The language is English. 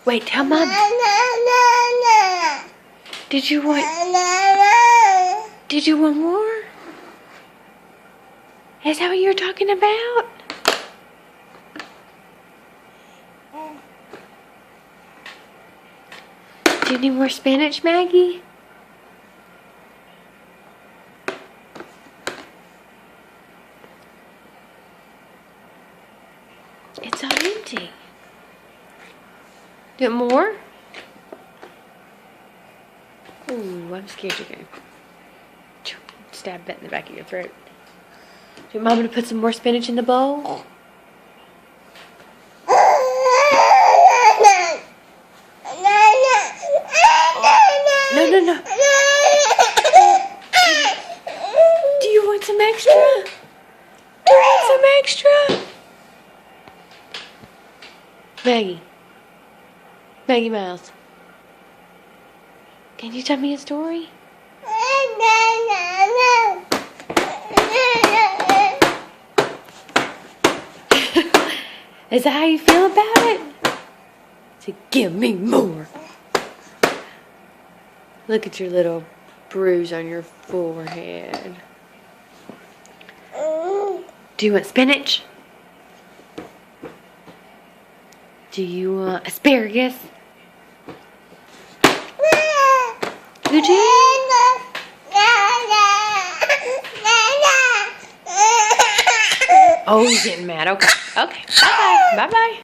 Wait, tell Mom. Did you want more? Is that what you were talking about? Do you need more spinach, Maggie? It's all empty. Do you want more? Ooh, I'm scared you're going to stab that in the back of your throat. Do you want Mama to put some more spinach in the bowl? No. Do you want some extra? Do you want some extra? Maggie Mouse. Can you tell me a story? Is that how you feel about it? So give me more. Look at your little bruise on your forehead. Do you want spinach? Do you want asparagus? You do? Oh, he's getting mad. Okay. Bye-bye. Bye-bye.